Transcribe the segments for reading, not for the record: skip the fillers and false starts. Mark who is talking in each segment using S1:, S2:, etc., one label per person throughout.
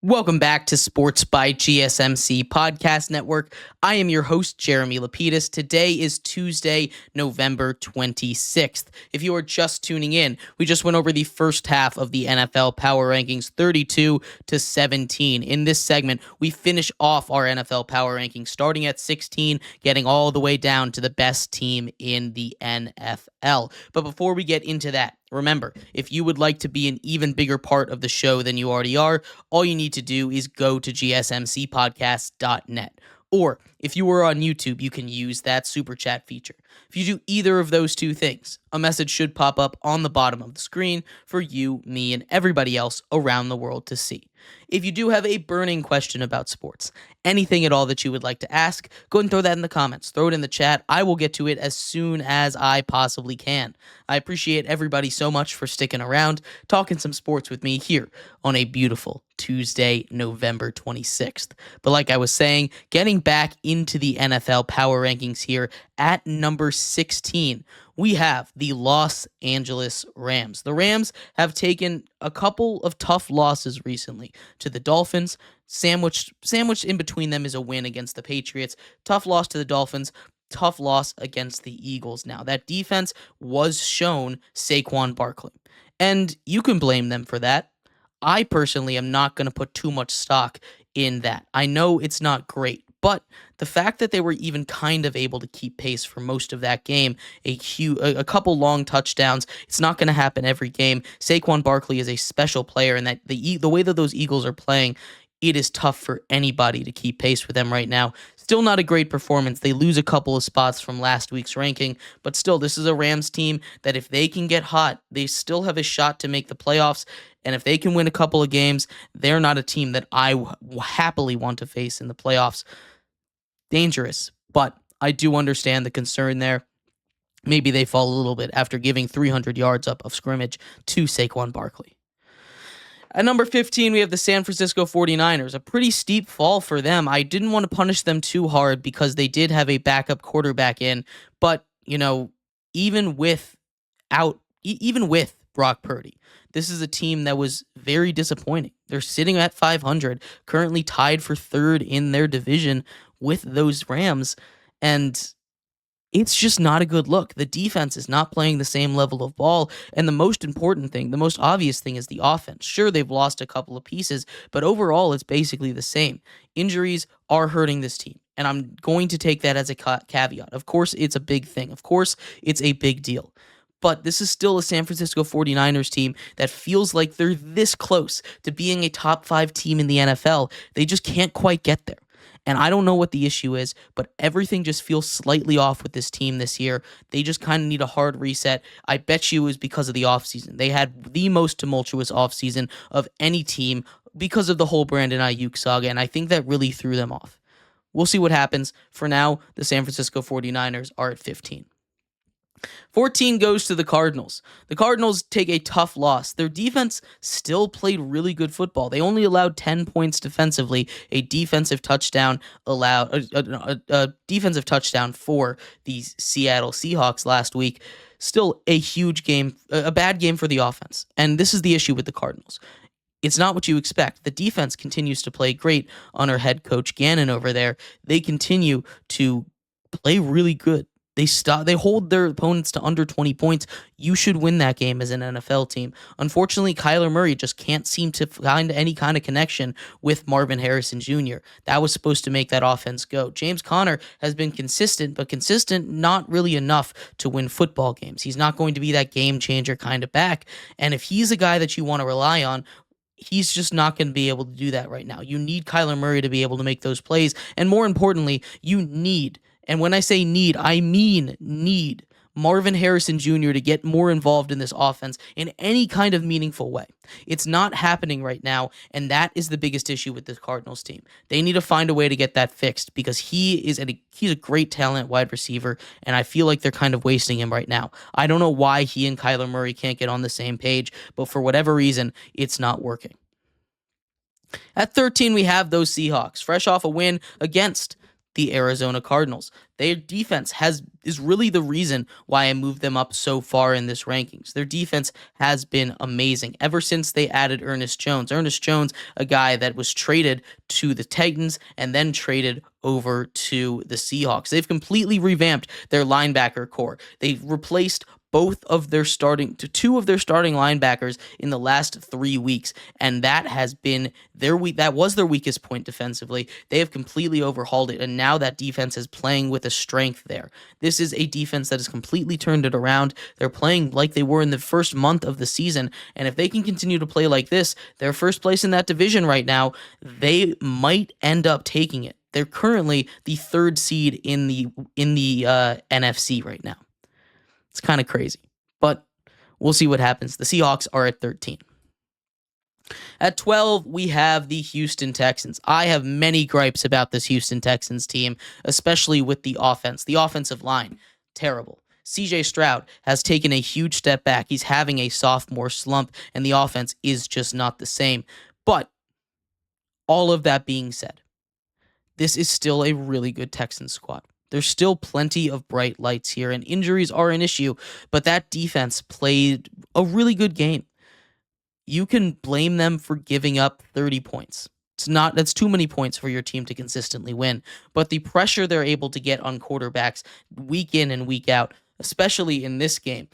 S1: Welcome back to Sports by GSMC Podcast Network. I am your host, Jeremy Lapidus. Today is Tuesday, November 26th. If you are just tuning in, we just went over the first half of the NFL Power Rankings, 32-17. In this segment, we finish off our NFL Power Rankings, starting at 16, getting all the way down to the best team in the NFL. But before we get into that, remember, if you would like to be an even bigger part of the show than you already are, all you need to do is go to gsmcpodcast.net. Or if you were on YouTube, you can use that super chat feature. If you do either of those two things, a message should pop up on the bottom of the screen for you, me, and everybody else around the world to see. If you do have a burning question about sports, anything at all that you would like to ask, go ahead and throw that in the comments. Throw it in the chat. I will get to it as soon as I possibly can. I appreciate everybody so much for sticking around, talking some sports with me here on a beautiful Tuesday, November 26th. But like I was saying, getting back into the NFL Power Rankings here at number 16, we have the Los Angeles Rams. The Rams have taken a couple of tough losses recently to the Dolphins. Sandwiched in between them is a win against the Patriots. Tough loss to the Dolphins. Tough loss against the Eagles. Now, that defense was shown Saquon Barkley, and you can blame them for that. I personally am not going to put too much stock in that. I know it's not great, but the fact that they were even kind of able to keep pace for most of that game, a couple long touchdowns, it's not going to happen every game. Saquon Barkley is a special player, and that the way that those Eagles are playing, it is tough for anybody to keep pace with them right now. Still not a great performance. They lose a couple of spots from last week's ranking, but still, this is a Rams team that if they can get hot, they still have a shot to make the playoffs. And if they can win a couple of games, they're not a team that I happily want to face in the playoffs. Dangerous, but I do understand the concern there. Maybe they fall a little bit after giving 300 yards up of scrimmage to Saquon Barkley. At number 15, we have the San Francisco 49ers. A pretty steep fall for them. I didn't want to punish them too hard because they did have a backup quarterback in, but, even with Brock Purdy, this is a team that was very disappointing. They're sitting at 500, currently tied for third in their division with those Rams, and it's just not a good look. The defense is not playing the same level of ball, and the most important thing, the most obvious thing is the offense. Sure, they've lost a couple of pieces, but overall, it's basically the same. Injuries are hurting this team, and I'm going to take that as a caveat. Of course, it's a big thing. Of course, it's a big deal. But this is still a San Francisco 49ers team that feels like they're this close to being a top 5 team in the NFL. They just can't quite get there. And I don't know what the issue is, but everything just feels slightly off with this team this year. They just kind of need a hard reset. I bet you it was because of the offseason. They had the most tumultuous offseason of any team because of the whole Brandon Ayuk saga, and I think that really threw them off. We'll see what happens. For now, the San Francisco 49ers are at 15. 14 goes to the Cardinals. The Cardinals take a tough loss. Their defense still played really good football. They only allowed 10 points defensively, a defensive touchdown a defensive touchdown for the Seattle Seahawks last week. Still a huge game, a bad game for the offense. And this is the issue with the Cardinals. It's not what you expect. The defense continues to play great under head coach Gannon over there. They continue to play really good. They hold their opponents to under 20 points. You should win that game as an NFL team. Unfortunately, Kyler Murray just can't seem to find any kind of connection with Marvin Harrison Jr. That was supposed to make that offense go. James Conner has been consistent, but consistent not really enough to win football games. He's not going to be that game changer kind of back. And if he's a guy that you want to rely on, he's just not going to be able to do that right now. You need Kyler Murray to be able to make those plays. And more importantly, you need, and when I say need, I mean need, Marvin Harrison Jr. to get more involved in this offense in any kind of meaningful way. It's not happening right now, and that is the biggest issue with this Cardinals team. They need to find a way to get that fixed because he's a great talent wide receiver, and I feel like they're kind of wasting him right now. I don't know why he and Kyler Murray can't get on the same page, but for whatever reason, it's not working. At 13, we have those Seahawks, fresh off a win against the Arizona Cardinals. Their defense is really the reason why I moved them up so far in this rankings. Their defense has been amazing ever since they added Ernest Jones. Ernest Jones, a guy that was traded to the Titans and then traded over to the Seahawks. They've completely revamped their linebacker core. They've replaced two of their starting linebackers in the last 3 weeks, and that has been that was their weakest point defensively. They have completely overhauled it, and now that defense is playing with a strength there. This is a defense that has completely turned it around. They're playing like they were in the first month of the season, and if they can continue to play like this, they're first place in that division right now. They might end up taking it. They're currently the third seed in the NFC right now. It's kind of crazy, but we'll see what happens. The Seahawks are at 13. At 12, we have the Houston Texans. I have many gripes about this Houston Texans team, especially with the offense. The offensive line, terrible. CJ Stroud has taken a huge step back. He's having a sophomore slump, and the offense is just not the same. But all of that being said, this is still a really good Texans squad. There's still plenty of bright lights here, and injuries are an issue, but that defense played a really good game. You can blame them for giving up 30 points. That's too many points for your team to consistently win, but the pressure they're able to get on quarterbacks week in and week out, especially in this game,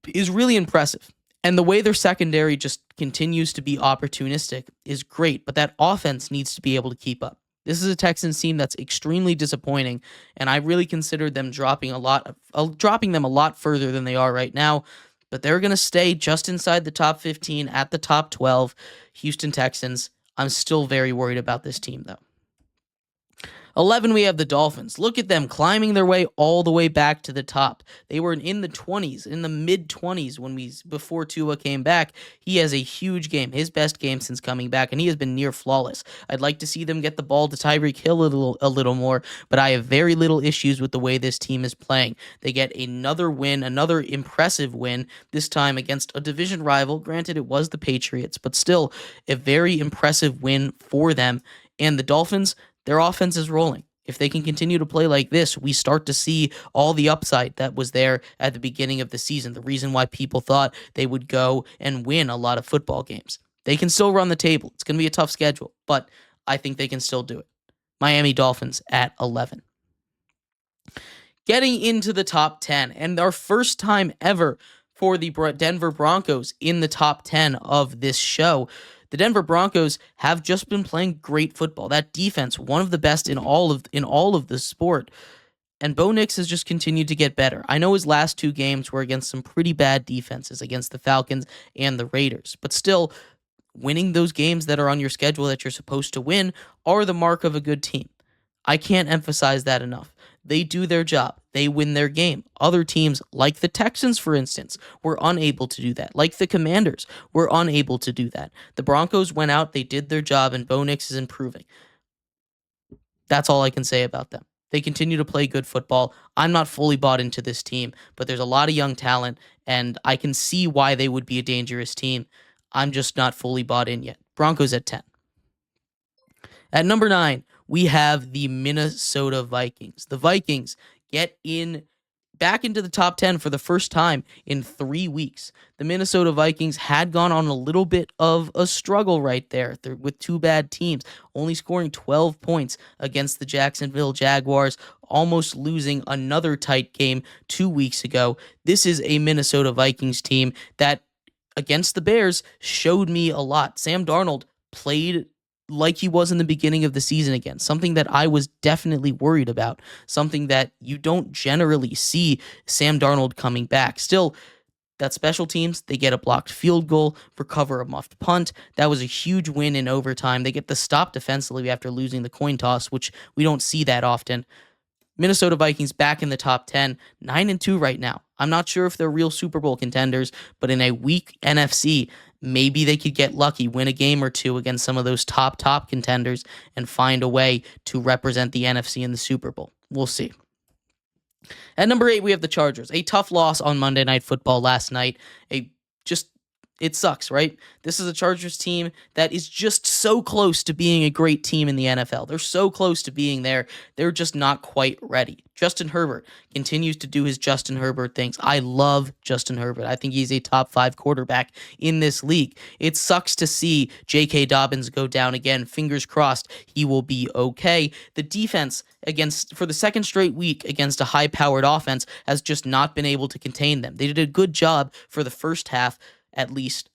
S1: is really impressive. And the way their secondary just continues to be opportunistic is great, but that offense needs to be able to keep up. This is a Texans team that's extremely disappointing, and I really considered them dropping them a lot further than they are right now. But they're going to stay just inside the top 15 at the top 12. Houston Texans. I'm still very worried about this team, though. 11, we have the Dolphins. Look at them climbing their way all the way back to the top. They were in the 20s, in the mid-20s before Tua came back. He has a huge game, his best game since coming back, and he has been near flawless. I'd like to see them get the ball to Tyreek Hill a little more, but I have very little issues with the way this team is playing. They get another win, another impressive win, this time against a division rival. Granted, it was the Patriots, but still a very impressive win for them. And the Dolphins, their offense is rolling. If they can continue to play like this, we start to see all the upside that was there at the beginning of the season. The reason why people thought they would go and win a lot of football games. They can still run the table. It's going to be a tough schedule, but I think they can still do it. Miami Dolphins at 11. Getting into the top 10, and our first time ever for the Denver Broncos in the top 10 of this show. The Denver Broncos have just been playing great football. That defense, one of the best in all of the sport. And Bo Nix has just continued to get better. I know his last 2 games were against some pretty bad defenses, against the Falcons and the Raiders. But still, winning those games that are on your schedule that you're supposed to win are the mark of a good team. I can't emphasize that enough. They do their job. They win their game. Other teams, like the Texans, for instance, were unable to do that. Like the Commanders, were unable to do that. The Broncos went out, they did their job, and Bo Nix is improving. That's all I can say about them. They continue to play good football. I'm not fully bought into this team, but there's a lot of young talent, and I can see why they would be a dangerous team. I'm just not fully bought in yet. Broncos at 10. At number 9, we have the Minnesota Vikings. The Vikings get back into the top 10 for the first time in 3 weeks. The Minnesota Vikings had gone on a little bit of a struggle right there with 2 bad teams, only scoring 12 points against the Jacksonville Jaguars, almost losing another tight game 2 weeks ago. This is a Minnesota Vikings team that, against the Bears, showed me a lot. Sam Darnold played like he was in the beginning of the season again, something that I was definitely worried about, something that you don't generally see Sam Darnold coming back. Still, that special teams, they get a blocked field goal, recover a muffed punt. That was a huge win in overtime. They get the stop defensively after losing the coin toss, which we don't see that often. Minnesota Vikings back in the top 10, 9-2 right now. I'm not sure if they're real Super Bowl contenders, but in a weak NFC, maybe they could get lucky, win a game or 2 against some of those top contenders, and find a way to represent the NFC in the Super Bowl. We'll see. At number 8, we have the Chargers. A tough loss on Monday Night Football last night. It sucks, right? This is a Chargers team that is just so close to being a great team in the NFL. They're so close to being there. They're just not quite ready. Justin Herbert continues to do his Justin Herbert things. I love Justin Herbert. I think he's a top 5 quarterback in this league. It sucks to see J.K. Dobbins go down again. Fingers crossed he will be okay. The defense for the second straight week against a high-powered offense has just not been able to contain them. They did a good job for the first half, at least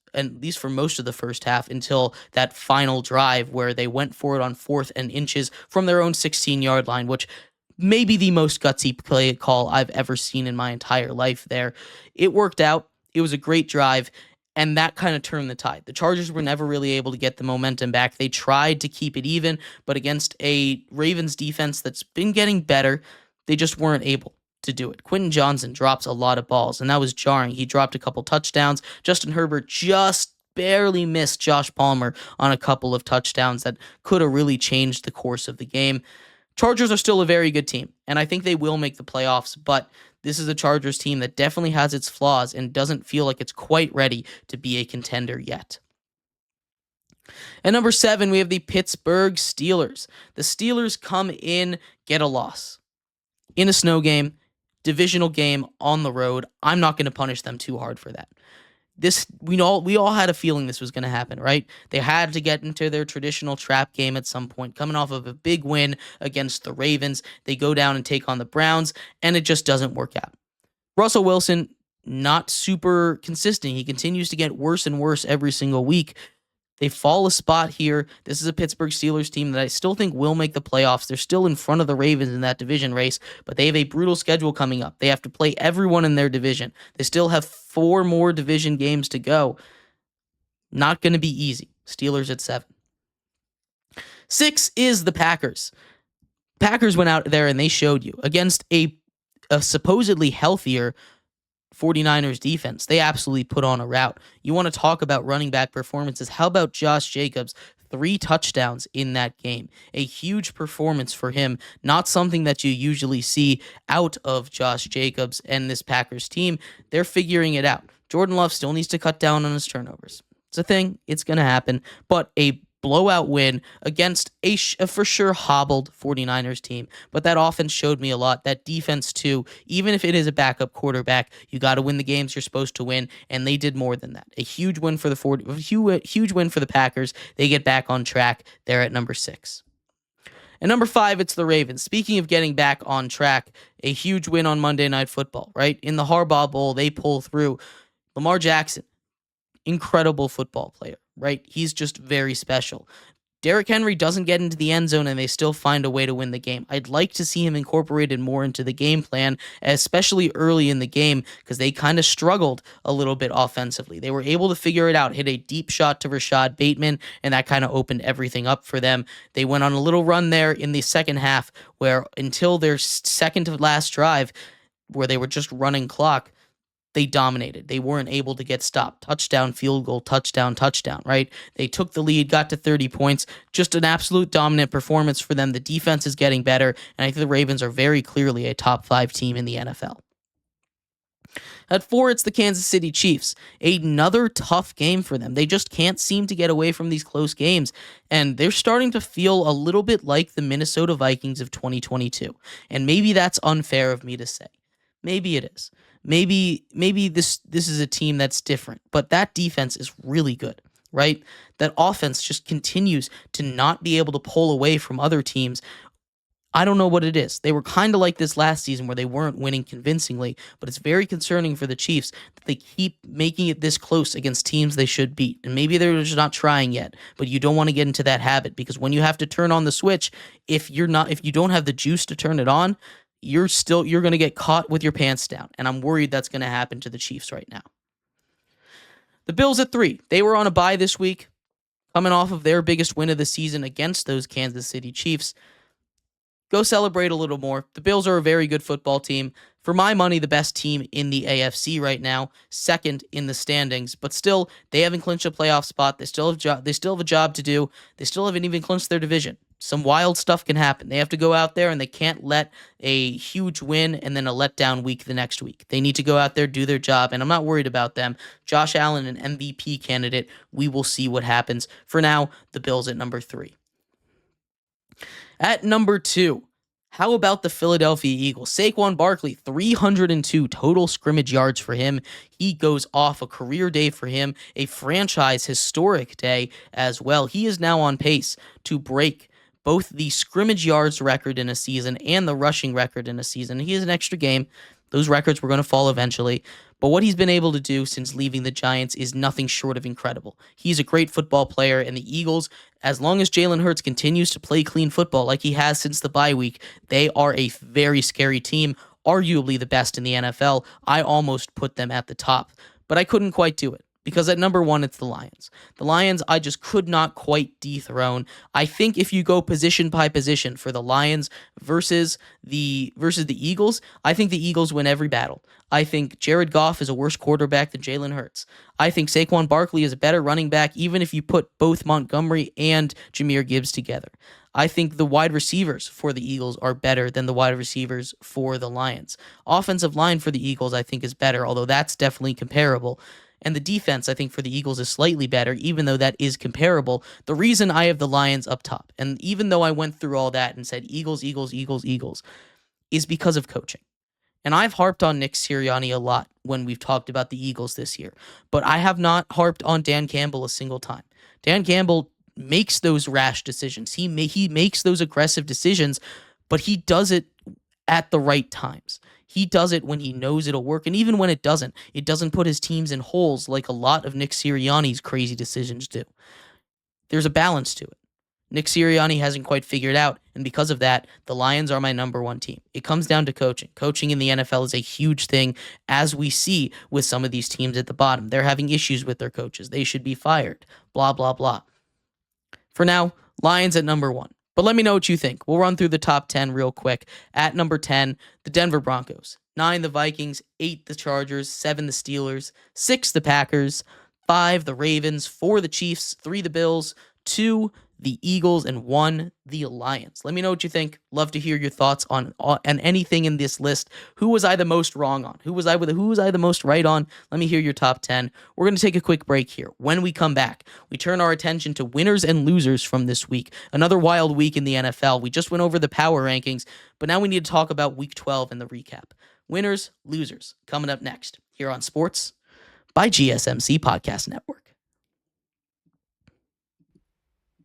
S1: for most of the first half, until that final drive where they went for it on 4th and inches from their own 16-yard line, which may be the most gutsy play call I've ever seen in my entire life there. It worked out. It was a great drive, and that kind of turned the tide. The Chargers were never really able to get the momentum back. They tried to keep it even, but against a Ravens defense that's been getting better, they just weren't able to do it. Quentin Johnson drops a lot of balls, and that was jarring. He dropped a couple touchdowns. Justin Herbert just barely missed Josh Palmer on a couple of touchdowns that could have really changed the course of the game. Chargers are still a very good team, and I think they will make the playoffs, but this is a Chargers team that definitely has its flaws and doesn't feel like it's quite ready to be a contender yet. At number 7, we have the Pittsburgh Steelers. The Steelers come in, get a loss. In a snow game, divisional game on the road. I'm not going to punish them too hard for that. We all had a feeling this was going to happen, right? They had to get into their traditional trap game at some point. Coming off of a big win against the Ravens, they go down and take on the Browns, and it just doesn't work out. Russell Wilson, not super consistent. He continues to get worse and worse every single week. They fall a spot here. This is a Pittsburgh Steelers team that I still think will make the playoffs. They're still in front of the Ravens in that division race, but they have a brutal schedule coming up. They have to play everyone in their division. They still have 4 more division games to go. Not going to be easy. Steelers at 7. 6 is the Packers. Packers went out there and they showed you against a supposedly healthier 49ers defense. They absolutely put on a rout. You want to talk about running back performances? How about Josh Jacobs? 3 touchdowns in that game. A huge performance for him. Not something that you usually see out of Josh Jacobs and this Packers team. They're figuring it out. Jordan Love still needs to cut down on his turnovers. It's a thing. It's going to happen. But a blowout win against a for sure hobbled 49ers team. But that offense showed me a lot. That defense too, even if it is a backup quarterback, you got to win the games you're supposed to win, and they did more than that. A huge win for the huge win for the Packers. They get back on track. They're at number 6. And number 5, it's the Ravens. Speaking of getting back on track, a huge win on Monday Night Football, right? In the Harbaugh Bowl, they pull through. Lamar Jackson, incredible football player, right? He's just very special. Derrick Henry doesn't get into the end zone and they still find a way to win the game. I'd like to see him incorporated more into the game plan, especially early in the game, because they kind of struggled a little bit offensively. They were able to figure it out, hit a deep shot to Rashad Bateman, and that kind of opened everything up for them. They went on a little run there in the second half where until their second to last drive, where they were just running clock, they dominated. They weren't able to get stopped. Touchdown, field goal, touchdown, right? They took the lead, got to 30 points. Just an absolute dominant performance for them. The defense is getting better, and I think the Ravens are very clearly a top 5 team in the NFL. At 4, it's the Kansas City Chiefs. Another tough game for them. They just can't seem to get away from these close games, and they're starting to feel a little bit like the Minnesota Vikings of 2022. And maybe that's unfair of me to say. Maybe it is. Maybe this is a team that's different, but that defense is really good, right? That offense just continues to not be able to pull away from other teams. I don't know what it is. They were kind of like this last season where they weren't winning convincingly, but it's very concerning for the Chiefs that they keep making it this close against teams they should beat. And maybe they're just not trying yet, but you don't want to get into that habit, because when you have to turn on the switch, if you don't have the juice to turn it on, you're going to get caught with your pants down, and I'm worried that's going to happen to the Chiefs right now. The Bills at 3. They were on a bye this week, coming off of their biggest win of the season against those Kansas City Chiefs. Go celebrate a little more. The Bills are a very good football team. For my money, the best team in the AFC right now, second in the standings, but still, they haven't clinched a playoff spot. They still have a job to do. They still haven't even clinched their division. some wild stuff can happen. They have to go out there and they can't let a huge win and then a letdown week the next week. They need to go out there, do their job, and I'm not worried about them. Josh Allen, an MVP candidate. We will see what happens. For now, the Bills at number 3. At number 2, how about the Philadelphia Eagles? Saquon Barkley, 302 total scrimmage yards for him. He goes off, a career day for him, a franchise historic day as well. He is now on pace to break both the scrimmage yards record in a season and the rushing record in a season. He has an extra game. Those records were going to fall eventually. But what he's been able to do since leaving the Giants is nothing short of incredible. He's a great football player, and the Eagles, as long as Jalen Hurts continues to play clean football like he has since the bye week, they are a very scary team, arguably the best in the NFL. I almost put them at the top, but I couldn't quite do it. Because at number 1, it's the Lions. The Lions, I just could not quite dethrone. I think if you go position by position for the Lions versus the Eagles, I think the Eagles win every battle. I think Jared Goff is a worse quarterback than Jalen Hurts. I think Saquon Barkley is a better running back, even if you put both Montgomery and Jahmyr Gibbs together. I think the wide receivers for the Eagles are better than the wide receivers for the Lions. Offensive line for the Eagles, I think, is better, although that's definitely comparable. And the defense, I think, for the Eagles is slightly better, even though that is comparable. The reason I have the Lions up top, and even though I went through all that and said Eagles, Eagles, Eagles, Eagles, is because of coaching. And I've harped on Nick Sirianni a lot when we've talked about the Eagles this year, but I have not harped on Dan Campbell a single time. Dan Campbell makes those rash decisions. He makes those aggressive decisions, but he does it at the right times. He does it when he knows it'll work, and even when it doesn't put his teams in holes like a lot of Nick Sirianni's crazy decisions do. There's a balance to it. Nick Sirianni hasn't quite figured out, and because of that, the Lions are my number 1 team. It comes down to coaching. Coaching in the NFL is a huge thing, as we see with some of these teams at the bottom. They're having issues with their coaches. They should be fired. Blah, blah, blah. For now, Lions at number 1. But let me know what you think. We'll run through the top 10 real quick. At number 10, the Denver Broncos. 9, the Vikings. 8, the Chargers. 7, the Steelers. 6, the Packers. 5, the Ravens. 4, the Chiefs. 3, the Bills. 2, the Eagles. And 1, the Lions. Let me know what you think. Love to hear your thoughts on anything in this list. Who was I the most wrong on? Who was I the most right on? Let me hear your top 10. We're going to take a quick break here. When we come back, we turn our attention to winners and losers from this week. Another wild week in the NFL. We just went over the power rankings, but now we need to talk about week 12 and the recap. Winners, losers, coming up next here on Sports by GSMC Podcast Network.